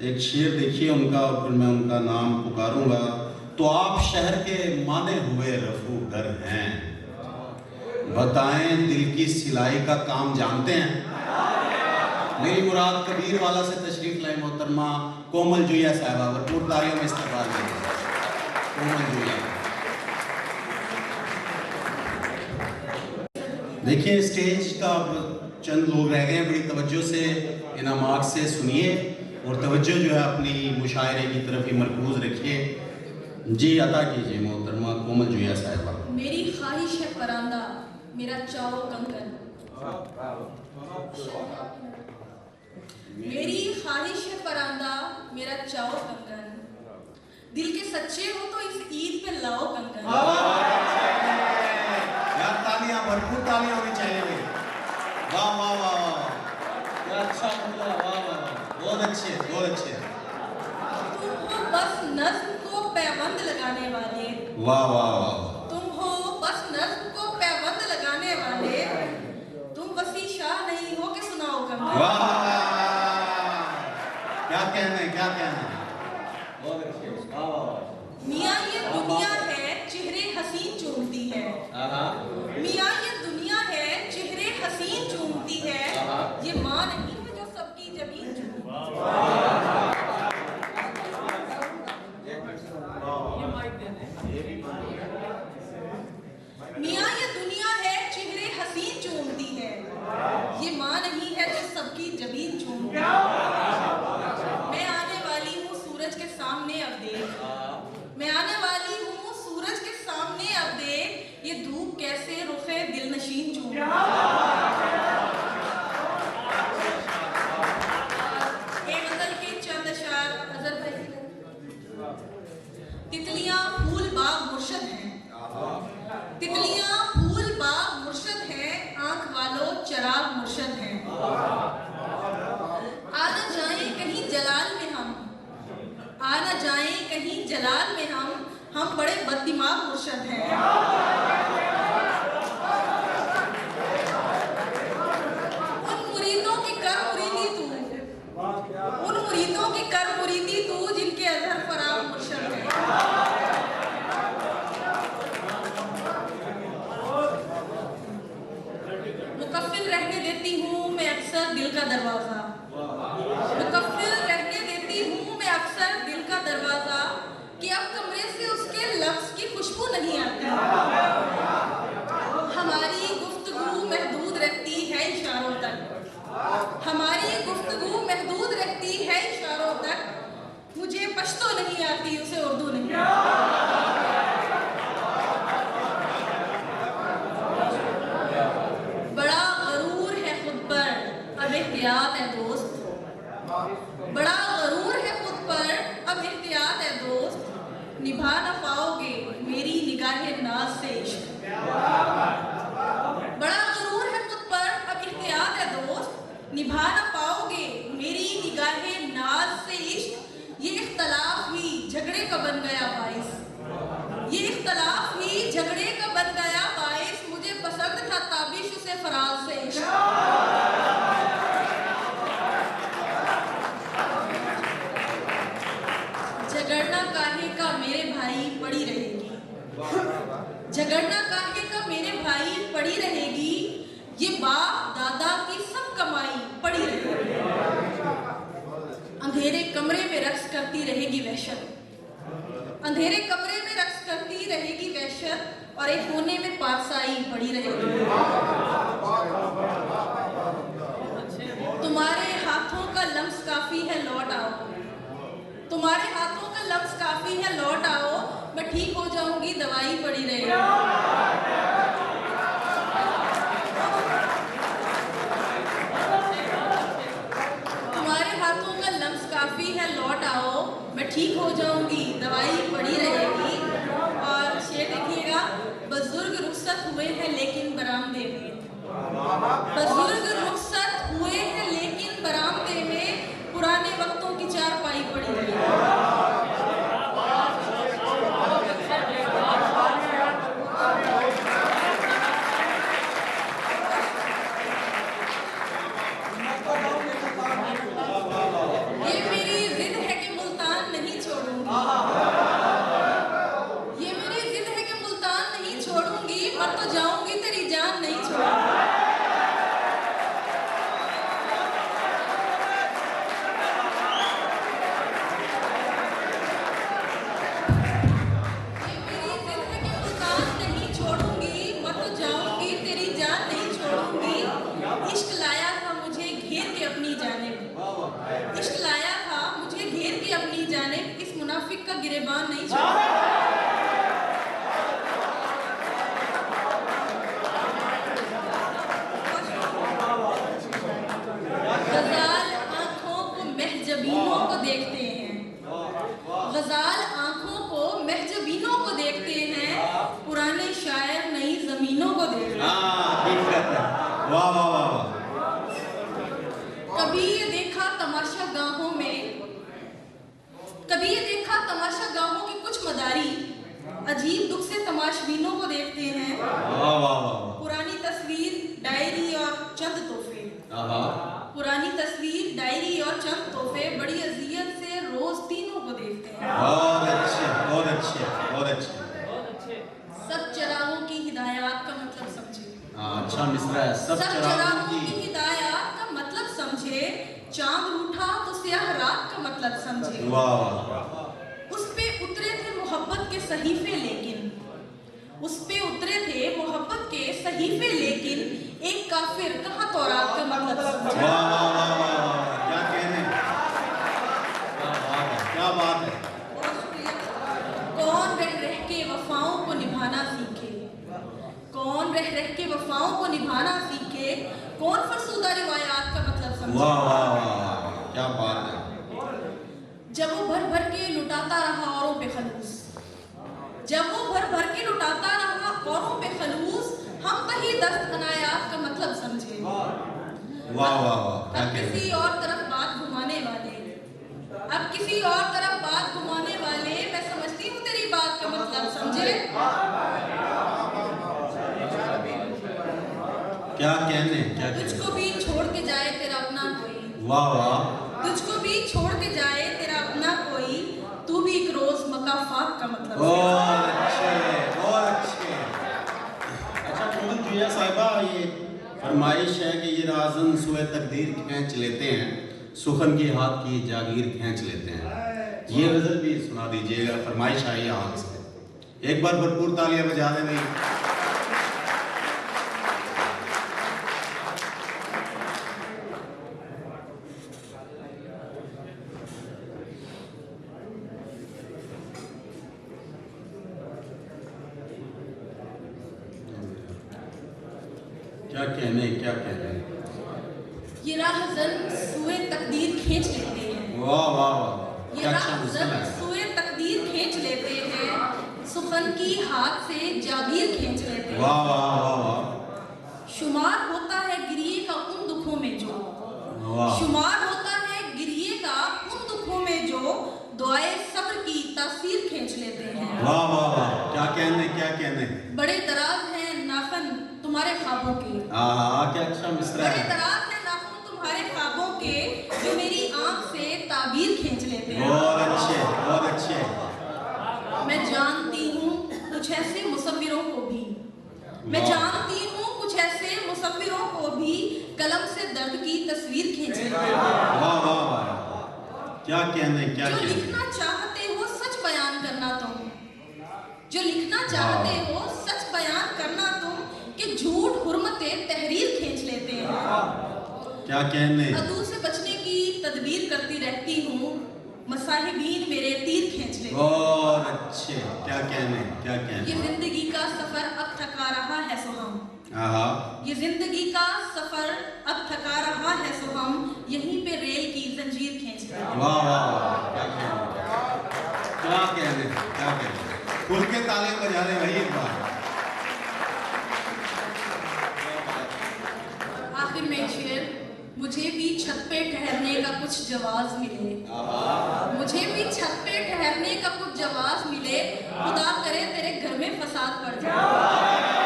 एक शेर देखिए उनका, फिर मैं उनका नाम पुकारूंगा। तो आप शहर के माने हुए रफूगर हैं, बताएं दिल की सिलाई का काम जानते हैं? मेरी मुराद कबीर वाला से तशरीफ लाई मोहतरमा कोमल जुइया साहबा, भरपूर तालियों में इस्तकबाल करें कोमल जुइया। देखिए स्टेज का चंद लोग रह गए हैं, बड़ी तवज्जो से इनामात से सुनिए और तवज्जो जो है अपनी मुशायरे की तरफ ही मरकूज रखिए। जी अता कीजिए मोहतरमा कोमल जुइया साहिबा। मेरी ख्वाहिश है परांदा, मेरा चाओ कंकन। मेरी ख्वाहिश है परांदा, मेरा चाओ कंकन। दिल के सच्चे हो तो इस ईद पे लाओ कंकन। यार तालियां, भरपूर तालियां होनी चाहिए। वाह वाह वाह, क्या अच्छा बोला, वाह वाह, बहुत अच्छे बहुत अच्छे। तुम हो बस नज्म को पैबंद लगाने वाले, वाह वाह वाह। तुम हो बस नज्म को पैबंद लगाने वाले, तुम वसी शाह नहीं हो कि सुनाओ कंकन। वाह क्या कहना है, क्या कहना है, बहुत अच्छे, वाह वाह। मियाँ ये दुनिया है चेहरे हसीन चूमती है, मियाँ ये दुनिया है चेहरे हसीन चूमती है, ये माँ नहीं है जो सबकी जमीन चूमती है। मियाँ ये दुनिया है चेहरे हसीन चूमती है, ये माँ नहीं है जो सबकी जमीन चूमती है। मैं आने वाली हूँ सूरज के सामने अब देख, मैं आने वाली हूँ सूरज के सामने अब देख, ये धूप कैसे रुखे दिल नशीन चूमती है। एक गजल के चंद अशआर अजहर भाई। तितलियां फूल बाग मुर्शद हैं, तितलियां फूल बाग मुर्शद हैं, आंख वालों चराग मुर्शद हैं। आना जाएं कहीं जलाल में हम, आना जाएं कहीं जलाल में हम बड़े बददिमाग मुर्शद हैं। उन मुरीदों की कर मुरीदी तू, उन मुरीदों की कर मुरीदी तू जिनके अजहर फराग मुर्शद है। मुकफ्फिल रहने देती हूँ मैं अक्सर दिल का दरवाजा, मुकफ्फिल रहने देती हूँ मैं अक्सर दिल का दरवाजा, कि अब कमरे से उसके लफ्ज़ की खुशबू नहीं आती। हमारी गुफ्तगू महदूद रहती है इशारों तक, हमारी गुफ्तगू महदूद रहती है इशारों तक, मुझे पश्तो नहीं आती उसे उर्दू नहीं। बड़ा गरूर है खुद पर अब एहतियात है दोस्त, बड़ा गरूर है खुद पर अब एहतियात है दोस्त, निभा न पाओगे मेरी निगाहे नाज से इश्क। बड़ा गरूर है खुद पर अब एहतियात है दोस्त, निभा न पाओगे मेरी निगाहे नाज से इश्क। ये इख्तलाफ ही झगड़े का बन गया बाइस, ये इख्तलाफ ही झगड़े का बन गया बाइस, मुझे पसंद था ताबिश से फराज से इश्क। झगड़ना काहे का मेरे भाई पड़ी रहेगी, झगड़ना काहे का मेरे भाई पड़ी रहेगी, ये बाप दादा की सब कमाई पड़ी रहेगी। अंधेरे कमरे में रक्स करती रहेगी वहशत, अंधेरे कमरे में रक्स करती रहेगी वहशत, और एक कोने में पारसाई पड़ी रहेगी। तुम्हारे हाथों का लम्स काफी है लौट आओ, तुम्हारे हाथों का लफ्ज़ काफी है लौट आओ, मैं ठीक हो जाऊंगी दवाई पड़ी रहेगी। तुम्हारे हाथों का लफ्ज़ काफी है लौट आओ, मैं ठीक हो जाऊंगी दवाई पड़ी रहेगी। और शेर देखिएगा, बुजुर्ग रुखसत हुए हैं लेकिन बरामदे में, बुजुर्ग रुखसत हुए हैं लेकिन बरामदे में, पुराने वक्तों की चारपाई पड़ी रहेगी। ये मेरी जिद मुनाफिक का गिरेबान नहीं चलता। गजाल आंखों को महजबीनों को देखते हैं, गजाल आंखों को महजबीनों को देखते हैं, पुराने शायर नई जमीनों को देखते हैं। वाह वाह वाह। कभी ये देखा तमाशा गाहों में, कभी ये देखा तमाशा गाहों की कुछ मदारी अजीब दुख से तमाशबीनों को देखते हैं। वाह वाह वाह। पुरानी तस्वीर, डायरी और चंद तोहफे, पुरानी तस्वीर, डायरी और चंद तोहफे बड़ी अजियत से रोज तीनों को देखते हैं। बहुत अच्छे बहुत अच्छे बहुत अच्छे। सब चरागों की हिदायत का मतलब समझे। अच्छा मिसरा है। सब चरागों की हिदायत का मतलब समझे, चांद रूठा तो स्याह रात का मतलब समझे। वाह। उस पे उतरे थे मोहब्बत के सहीफे, लेकिन उस पे उतरे थे मोहब्बत के सहीफे, लेकिन एक काफिर कहाँ तौरात का मतलब समझे। वाह वाह वाह वाह। क्या कहने, क्या बात है, क्या बात है। बहुत शुक्रिया। कौन रह रह के वफाओं को निभाना सीखे, कौन रह रह के वफाओं को निभाना सीखे, कौन फरसूदा रिवायात का मतलब समझे। वाह वाह वाह, क्या बात है। जब वो भर भर के लुटाता रहा औरों पे खलूस, जब वो भर भर के लुटाता रहा औरों पे खलूस, हम तही दस्त अनायात का मतलब समझे। वाह वाह वाह। अब किसी और तरफ बात घुमाने वाले, अब किसी और तरफ बात घुमाने वाले, मैं समझती हूँ तेरी बात का मतलब समझे। क्या कहने, क्या तुझको भी छोड़ के जाए तेरा अपना कोई, वाह वाह। तुझको भी छोड़ के जाए तेरा अपना कोई, तू भी एक रोज मकाफात का मतलब। बहुत अच्छे बहुत अच्छे। अच्छा मोहन जुया साहिबा, ये फरमाइश है कि ये राजन सुए तकदीर खींच लेते हैं, सुखन की हाथ की जागीर खींच लेते हैं। ये गजल भी सुना दीजिएगा, फरमाइश आई आंख से। एक बार भरपूर तालियां बजा दें भाई। क्या कहने, क्या कहने। ये राहज़न सुए तकदीर खींच लेते हैं, वाह वाह वाह। ये क्या अच्छा राहज़न मिसल है। सुए तकदीर खींच लेते हैं, सुखन की हाथ से जागीर खींच लेते हैं। वाह वाह वाह वाह। शुमार होता है गिरिए का उन दुखों में जो, वाह। शुमार होता है गिरिए का उन दुखों में जो दुआए सब्र की तासीर खींच लेते हैं। वाह वाह वाह। क्या कहने, क्या कहने। बड़े दराज हैं नाखन तुम्हारे ख्वाबों के, क्या अच्छा मिसरा बड़े है। दराज हैं नाखुन तुम्हारे ख्वाबों के, जो मेरी आंख से ताबीर खींच लेते हैं। बहुत अच्छे बहुत अच्छे। मैं जानती हूँ कुछ ऐसे मुसव्विरों को भी, मैं जानती हूँ कुछ ऐसे मुसव्विरों को भी, कलम से दर्द की तस्वीर खींच लेते हैं। वाह वाह वाह। क्या कहने, क्या जो कहने। लिखना चाहते हो सच बयान करना तुम, जो लिखना चाहते हो सच बयान करना तुम, कि झूठ हुर्मते तहरीर खींच लेते हैं। क्या कहने। अदू से बचने की तदबीर करती रहती हूँ, मसाहिबीन मेरे तीर खींच लेते हैं। बहुत अच्छे। क्या कहने, क्या कहने। ये जिंदगी का सफर अब थका रहा है सो हम, ये जिंदगी का सफर अब थका रहा है सो हम, यहीं पे रेल की जंजीर खींच लेते हैं। वाह वाह वाह। क्या कहने, क्या कहने, क्या कहने। खुल के ताले बजा रहे भाई एक बार। आखिर में शेर, मुझे भी छत पे ठहरने का कुछ जवाज मिले, मुझे भी छत पे ठहरने का कुछ जवाज मिले, खुदा करे तेरे घर में फसाद पड़ जाए।